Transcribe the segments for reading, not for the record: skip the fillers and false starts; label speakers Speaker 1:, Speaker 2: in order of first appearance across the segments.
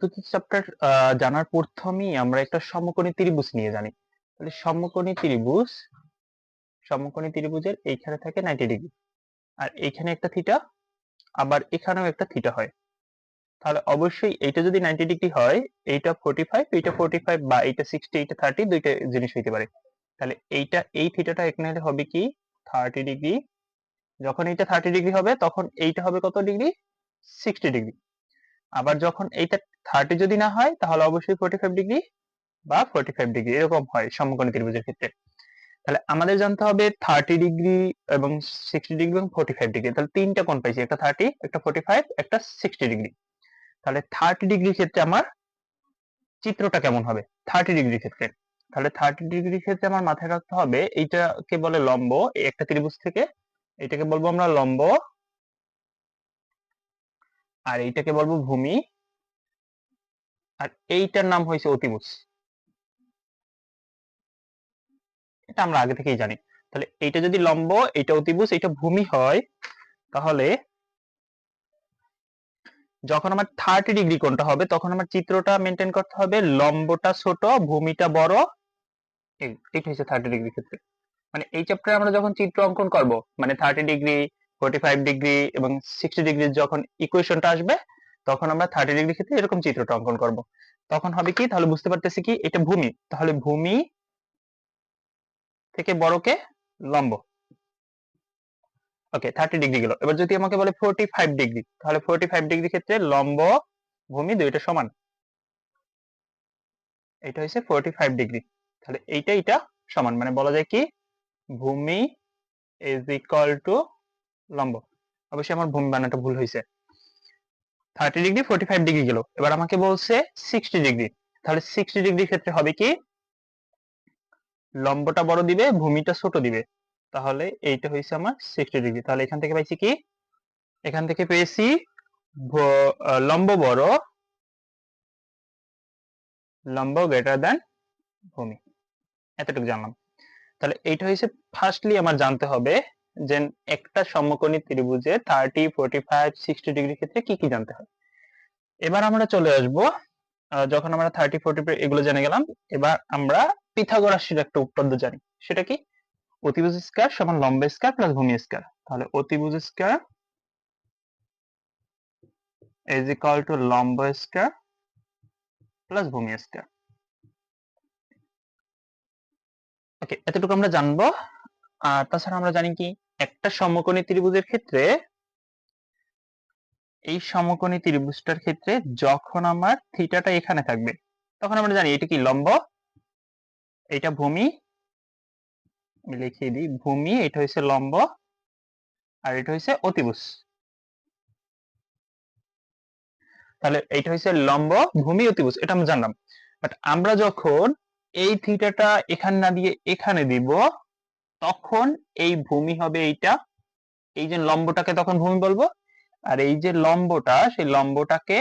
Speaker 1: চতুর্থ চ্যাপ্টার জানার প্রথমেই আমরা একটা সমকোণী ত্রিভুজ নিয়ে জানি। তাহলে সমকোণী ত্রিভুজের এইখানে থাকে 90 ডিগ্রি, আর এইখানে একটা থিটা, আবার এখানেও একটা থিটা হয়। তাহলে অবশ্যই এইটা যদি 90 ডিগ্রি হয়, এইটা 45, এইটা 45, বা এইটা 60, এইটা 30, দুইটা জিনিস হইতে পারে। তাহলে এই থিটাটা এখানে হবে কি 30 ডিগ্রি। যখন এইটা 30 ডিগ্রি হবে তখন এইটা হবে কত ডিগ্রি? 60 ডিগ্রি। আবার যখন এইটা 30 যদি না হয় তাহলে অবশ্যই 45 ডিগ্রি বা 45 ডিগ্রি এরকম হয় সমকোণী ত্রিভুজের ক্ষেত্রে। তাহলে আমাদের জানতে হবে 30 ডিগ্রি এবং 60 ডিগ্রি এবং 45 ডিগ্রি। তাহলে তিনটা কোণ পাইছি, একটা 30, একটা 45, একটা 60 ডিগ্রি। তাহলে 30 ডিগ্রির ক্ষেত্রে আমার চিত্রটা কেমন হবে 30 ডিগ্রির ক্ষেত্রে? তাহলে 30 ডিগ্রির ক্ষেত্রে আমার মাথায় রাখতে হবে এইটাকে বলে লম্ব, এই একটা ত্রিভুজ থেকে এটাকে বলবো আমরা লম্ব, আর এইটাকে বলবো ভূমি, আর এইটার নাম হয়েছে অতিভুজ। এটা আমরা আগে থেকেই জানি। তাহলে এইটা যদি লম্ব, এটা অতিভুজ, এটা ভূমি হয়, তাহলে যখন আমার 30 ডিগ্রি কোণটা হবে তখন আমার চিত্রটা মেনটেন করতে হবে লম্বটা ছোট, ভূমিটা বড়। এটা হচ্ছে 30 ডিগ্রি ক্ষেত্রে। মানে এই চ্যাপ্টারে আমরা যখন চিত্র অঙ্কন করব, মানে 30 ডিগ্রি, 45 ডিগ্রি এবং 60 ডিগ্রি যখন ইকুয়েশনটা আসবে, তখন আমরা 30 ডিগ্রি ক্ষেত্রে এরকম চিত্রটা অঙ্কন করব। তখন হবে কি, তাহলে বুঝতে পারতেছি কি এটা ভূমি, তাহলে ভূমি থেকে বড়কে লম্ব। ওকে, 30 ডিগ্রি গেল। এবার যদি আমাকে বলে 45 ডিগ্রি, তাহলে 45 ডিগ্রি ক্ষেত্রে লম্ব ভূমি দুইটা সমান। এটা হচ্ছে 45 ডিগ্রি। তাহলে এইটা সমান, মানে বলা যায় কি ভূমি ইজ ইকুয়াল টু লম্ব। অবশ্যই আমার ভূমি বানানটা ভুল হয়েছে। 30 ডিগ্রি 45 ডিগ্রি গেল। এবার আমাকে বলছে 60 ডিগ্রি। তাহলে 60 ডিগ্রি ক্ষেত্রে হবে কি লম্বটা বড় দিবে, ভূমিটা ছোট দিবে। তাহলে এইটা হয়েছে আমার 60 ডিগ্রি। তাহলে এখান থেকে পাইছি কি, এখান থেকে পেয়েছি লম্ব বড়, লম্ব গ্রেটার দ্যান ভূমি। এতটুকু জানলাম। তাহলে এইটা হচ্ছে ফার্স্টলি আমার জানতে হবে যে একটা সমকোণী ত্রিভুজে 30, 45, 60 ডিগ্রি ক্ষেত্রে কি কি জানতে হয়। এবার আমরা চলে আসব, যখন আমরা 30, 40 এগুলো জেনে গেলাম, এবার আমরা পিথাগোরাসের একটা উপপাদ্য জানি। সেটা কি? অতিভুজ স্কয়ার সমান লম্ব স্কয়ার প্লাস ভূমি স্কয়ার। তাহলে অতিভুজ স্কয়ার ইজ ইকুয়াল টু লম্ব স্কয়ার প্লাস ভূমি স্কয়ার। ওকে, এতটুকু আমরা জানবো। আর তাছাড়া আমরা জানি কি একটা সমকোণী ত্রিভুজের ক্ষেত্রে, এই সমকোণী ত্রিভুজটার ক্ষেত্রে যখন আমার থিটাটা এখানে থাকবে তখন আমরা জানি এটা কি লম্ব, এটা ভূমি, আমি লিখিয়ে দিই ভূমি, এটা হচ্ছে লম্ব, আর এটা হচ্ছে অতিভুজ। তাহলে এইটা হচ্ছে লম্ব, ভূমি, অতিভুজ, এটা আমরা জানলাম। বাট আমরা যখন এই থিটাটা এখানে না দিয়ে এখানে দিব, তখন এই ভূমি হবে এইটা, এই যে লম্বটাকে তখন ভূমি বলবো, আর এই যে লম্বটা সেই লম্বটাকে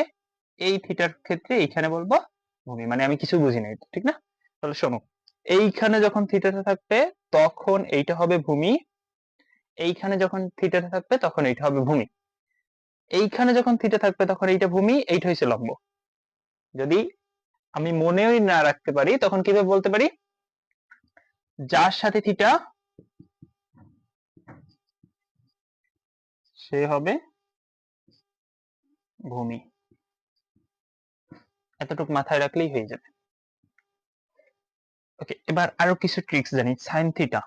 Speaker 1: এই থিটার ক্ষেত্রে এইখানে বলবো ভূমি। মানে আমি কিছু বুঝি নাই, ঠিক না? তাহলে শোনো, এইখানে যখন থিটাটা থাকবে তখন এইটা হবে ভূমি, এইখানে যখন থিটাটা থাকবে তখন এইটা হবে ভূমি, এইখানে যখন থিটা থাকবে তখন এইটা ভূমি, এইটা হচ্ছে লম্ব। যদি আমি মনেই না রাখতে পারি তখন কিভাবে বলতে পারি, যার সাথে থিটা সে হবে ভূমি। এতটুকু মাথায় রাখলেই হয়ে যাবে। ওকে, এবার আরো কিছু ট্রিক্স জানি। সাইন থিটা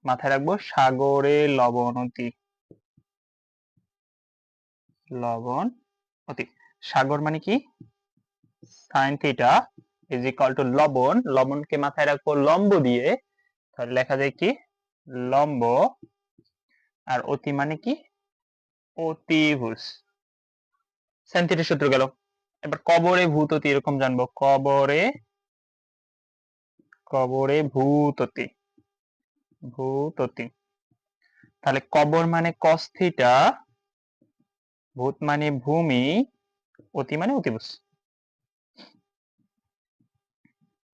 Speaker 1: মাথায় রাখবো, সাগরে লবণ অতি, লবণ অতি, সাগর মানে কি sine theta is equal two লবণ, লবণকে মাথায় রাখবো লম্ব দিয়ে, তাহলে লেখা যায় কি লম্ব, আর অতি মানে কি অতিভুজ। সাইন থিটার সূত্র গেল। এবার কবরে ভূততি এরকম জানবো, কবরে কবরে ভূততি, ভূততি। তাহলে কবর মানে কস থিটা, ভূত মানে ভূমি, অতি মানে অতিভুজ।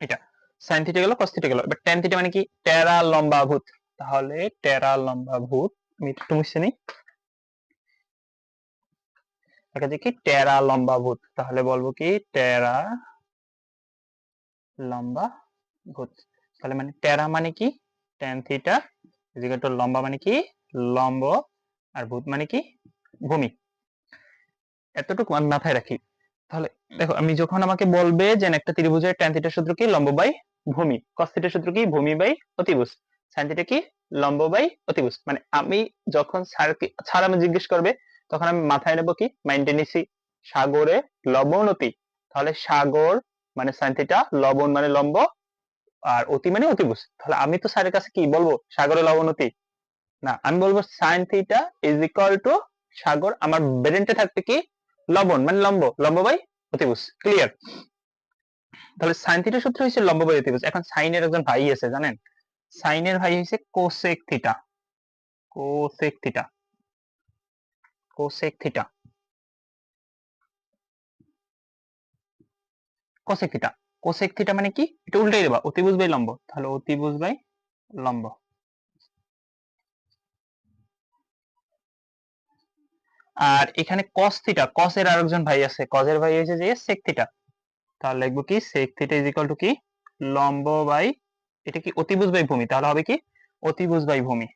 Speaker 1: এটা সাইন থিটা গেল, কস থিটা গেল। এবার ট্যান থিটা মানে কি টেরা লম্বা ভূত, তাহলে টেরা লম্বা ভূত, আমি একটু মুছে নিই। লেখা যায় কি টেরা লম্বা ভূত, তাহলে বলবো কি টেরা লম্বা ভূত। তাহলে মানে টেরা মানে কি tan থিটা ইকুয়াল টু লম্বা মানে কি লম্ব, আর ভূত মানে কি ভূমি। এতটুকু আমি মাথায় রাখি। তাহলে দেখো আমি যখন আমাকে বলবে যে একটা ত্রিভুজের tan থিটার সূত্র কি লম্ব বাই ভূমি, cos থিটার সূত্র কি ভূমি বাই অতিভুজ, sin থিটা কি লম্ব বাই অতিভুজ, মানে আমি যখন স্যার আমি জিজ্ঞেস করবে তখন আমি মাথায় নেব কি মাইন্ডে নিছি সাগরে লবণ অতি, তাহলে সাগর মানে sin থিটা, লবণ মানে লম্ব, আর অতি মানে অতিভুজ। তাহলে আমি তো স্যারের কাছে কি বলবো সাগরে লবণ অতি না, আমি বলবো sin theta is equal to Sagar, আমার ব্রেনতে থাকবে কি লবণ মানে লম্ব, লম্ব বাই অতিভুজ। ক্লিয়ার? তাহলে sin থিটার সূত্র হচ্ছে লম্ব বাই অতিভুজ। এখন সাইনের একজন ভাই আছে জানেন, সাইনের ভাই হচ্ছে cosec theta, cosec theta, cosec theta, cosec theta. Cosec theta মানে কি এটা উল্টাই দেবা, অতিভুজ বাই লম্ব, তাহলে অতিভুজ বাই লম্ব। আর এখানে cos থিটা, cos এর আরেকজন ভাই আছে, cos এর ভাই হচ্ছে যে sec থিটা, তাহলে লিখবো কি sec theta is equal two কি লম্ব বাই, এটা কি অতিভুজ বাই ভূমি, তাহলে হবে কি অতিভুজ বাই ভূমি,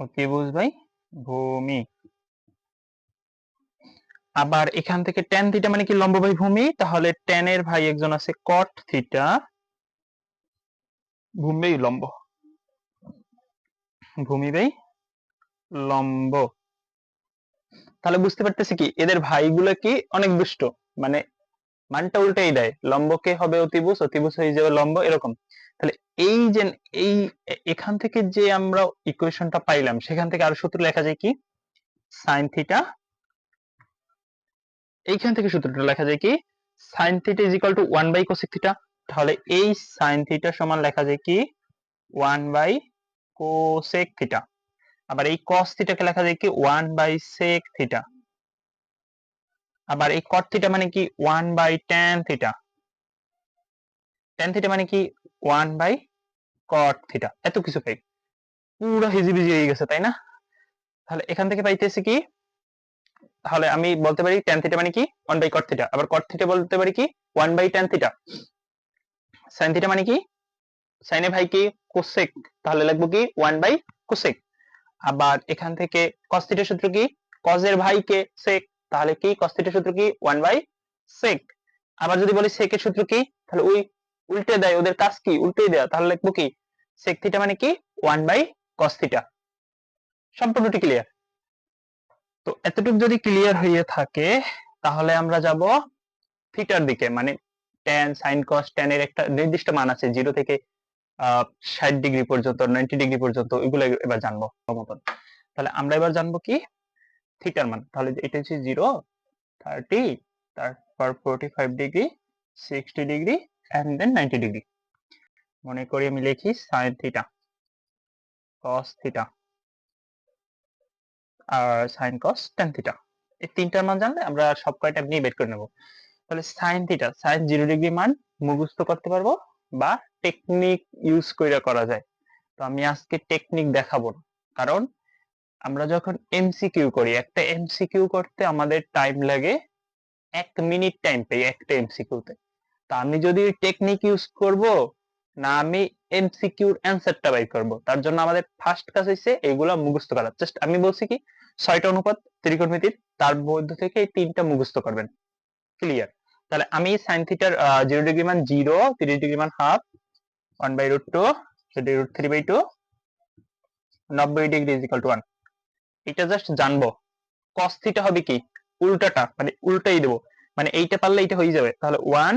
Speaker 1: অতিভুজ বাই ভূমি। আবার এখান থেকে tan থিটা মানে কি লম্ব বাই ভূমি, তাহলে tan এর ভাই একজন আছে cot থিটা, ভূমি বাই লম্ব, ভূমি বাই লম্ব। তাহলে বুঝতে পারতেছি কি এদের ভাইগুলো কি অনেক দুষ্ট, মানে মানটা উল্টেই দেয়, লম্বকে হবে অতিভুজ, অতিভুজ হয়ে যাবে লম্ব, এরকম। তাহলে এই যে এই এখান থেকে যে আমরা ইকুয়েশনটা পাইলাম সেখান থেকে আরো সূত্র লেখা যায় কি sin থিটা, এইখান থেকে সূত্রটা লেখা যায় কি sin theta is equal to 1 by cosec theta, তাহলে এই sin থিটা সমান লেখা যায় কি 1 বাই cosec থিটা। আবার এই cos থিটাকে লেখা যায় কি 1 বাই sec থিটা। আবার এই cot থিটা মানে কি 1 by tan theta, tan theta মানে কি 1 বাই cot থিটা। এত কিছু পাই, পুরো হিজিবিজি হয়ে গেছে তাই না? তাহলে এখান থেকে পাইতেছি কি, তাহলে আমি বলতে পারি tan থিটা মানে কি 1 বাই cot থিটা, আবার cot থিটা বলতে পারি কি 1 by tan theta, sin theta মানে কি sin এ ভাই কি cosec, তাহলে লিখবো কি 1 বাই cosec। আবার এখান থেকে cos থিটার সূত্র কি cos এর ভাই কে sec, তাহলে কি cos থিটার সূত্র কি 1 বাই sec। আবার যদি বলি sec এর সূত্র কি, তাহলে ওই উল্টে দেয়, ওদের কাজ কি উল্টেই দেয়া, তাহলে লিখবো কি sec থিটা মানে কি 1 বাই cos থিটা। সম্পূর্ণটি ক্লিয়ার? তো এতটুকু যদি ক্লিয়ার হয়ে থাকে তাহলে আমরা যাব থিটার দিকে, মানে tan sin cos tan এর একটা নির্দিষ্ট মান আছে 0 থেকে 60 ডিগ্রি পর্যন্ত, 90 ডিগ্রি পর্যন্ত, এগুলো এবার জানবো মতন। তাহলে আমরা এবার জানবো কি থিটার মান, তাহলে এটা হচ্ছে 0, 30, তারপর 45 degree, 60 degree and then 90 degree. মনে করি আমি লিখি sin থিটা, cos থিটা আর sin cos tan থিটা, এই তিনটার মান জানলে আমরা সব কয়টা এমনি বের করে নেব। তাহলে sin থিটা, sin 0 ডিগ্রি মান মুখস্থ করতে পারবো বা টেকনিক ইউজ করে করা যায়। তো আমি আজকে টেকনিক দেখাবো না, কারণ আমরা যখন এমসিকিউ করি, একটা এমসিকিউ করতে আমাদের টাইম লাগে 1 মিনিট টাইম পাই একটা এমসিকিউতে। তা আমি যদি টেকনিক ইউজ করব না আমি এমসিকিউর অ্যান্সারটা বাই করব, তার জন্য আমাদের ফার্স্ট কাজ হচ্ছে এগুলা মুখস্থ করা। জাস্ট আমি বলছি কি 6টা অনুপাত ত্রিকোণমিতির, তার মধ্যে থেকে এই 3টা মুখস্থ করবেন। ক্লিয়ার? তাহলে আমি sin থিটার 0 ডিগ্রি মান 0, 30 ডিগ্রি মান হাফ, 1 বাই রুট 2, সেটা root 3 by 2, 90 degree is equal to 1। এটা জাস্ট জানবো। cos থিটা হবে কি উল্টাটা, মানে উল্টাই দেবো, মানে এইটা পারলে এইটা হয়ে যাবে, তাহলে 1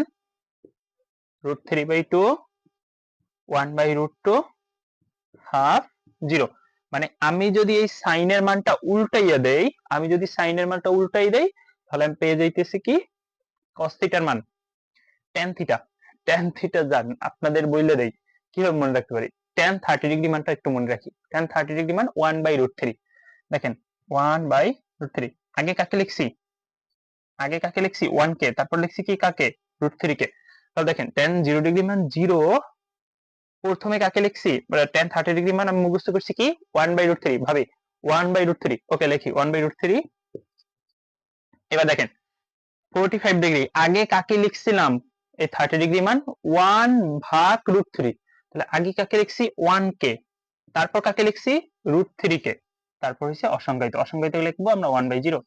Speaker 1: root 3 by 2, 1 by root 2, half 0। মানে আমি যদি এই সাইনের মানটা উল্টাইয়া দেই, আমি যদি সাইনের মানটা উল্টাই দেই তাহলে আমি পেয়ে যাইতেছি কি cos থিটার মান tan থিটা। tan থিটা জান আপনাদের বইলে দেই কিভাবে মনে রাখতে পারি, tan 30 ডিগ্রি মানটা একটু মনে রাখি, tan 30 ডিগ্রি মান 1 বাই রুট 3। দেখেন 1 বাই রুট 3, আগে কাকে লিখছি, আগে কাকে লিখছি 1 কে, তারপর লিখছি কি কাকে রুট 3 কে। তাহলে দেখেন tan 0 ডিগ্রি মান 0, প্রথমে কাকে লিখছি tan 30 ডিগ্রি মান আমি মুখস্থ করছি কি 1 বাই রুট 3, ভাবি 1/√3, ওকে লিখি 1/√3। এবার দেখেন 45 ডিগ্রি, আগে কাকে লিখছিলাম? এই 30 ডিগ্রি মান 1/√3, তাহলে আগে কাকে লিখছি? 1 কে, তারপর কাকে লিখছি? √3 কে, তারপর হচ্ছে অসংজ্ঞায়িত, অসংজ্ঞায়িত লিখবো আমরা 1/0।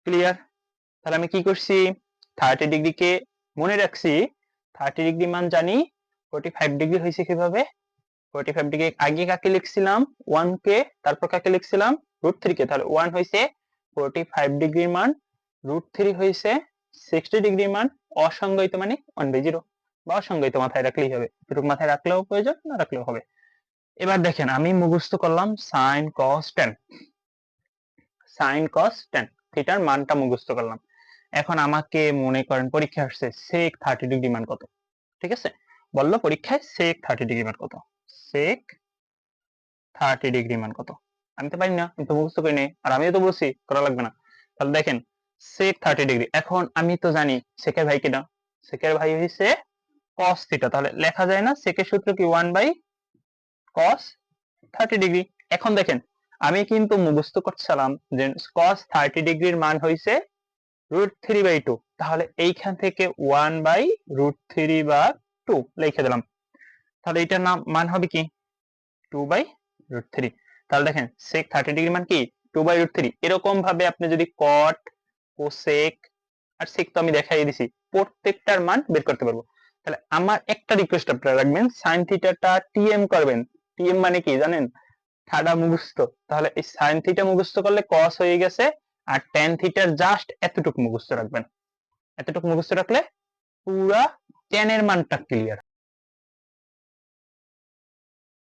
Speaker 1: ক্লিয়ার? তাহলে আমি কি করছি? 30 ডিগ্রি কে মনে রাখছি, 30 ডিগ্রি মান জানি, 45 ডিগ্রি হয়েছে কিভাবে? 45 ডিগ্রি আগে কাকে লিখছিলাম? 1 কে, তারপর কাকে লিখছিলাম? √3 কে, তাহলে 1 হইছে 45 ডিগ্রির মান, √3 হইছে 60 ডিগ্রি মান, অসংজ্ঞায়িত মানে 1/0 বা অসংজ্ঞায়িত মাথায় রাখলেই হবে, এটুকু মাথায় রাখলেও প্রয়োজন, না রাখলেও হবে। এবার দেখেন আমি মুখস্থ করলাম sin cos tan, sin cos tan থিটার মানটা মুখস্থ করলাম। এখন আমাকে মনে করেন পরীক্ষা আসছে sec 30 ডিগ্রি মান কত, ঠিক আছে? বললো পরীক্ষায় sec 30 ডিগ্রি মান কত, sec 30 ডিগ্রি মান কত? আমি তো পারি না, আমি তো মুখস্থ করি নাই, আর আমিও তো বলছি করা লাগবে না। তাহলে দেখেন sec 30 ডিগ্রি, এখন আমি তো জানি sec এর ভাই কিনা, sec এর ভাই হইছে cos থিটা, তাহলে লেখা যায় না sec এর সূত্র কি 1/cos 30 ডিগ্রি। এখন দেখেন আমি কিন্তু মুখস্থ করছিলাম যে cos 30 ডিগ্রির মান হইছে √3/2, তাহলে এইখান থেকে 1/√3/2 লিখে দিলাম, তাহলে এটার মান হবে কি? 2/√3। তাহলে দেখেন sec 30 ডিগ্রি মান কি? 2/√3। এরকম ভাবে আপনি যদি cot, cosec আর sec তো আমি দেখাই দিছি, প্রত্যেকটার মান বের করতে পারবো। তাহলে আমার একটা রিকোয়েস্ট আপনারা রাখবেন, sin থিটাটা tm করবেন। tm মানে কি জানেন? ঠাডা মুখস্থ। তাহলে এই sin থিটা মুখস্থ করলে cos হয়ে গেছে, আর tan থিটার জাস্ট এতটুকু মুখস্থ রাখবেন। এতটুকু মুখস্থ রাখলে পুরা tan এর মানটা ক্লিয়ার।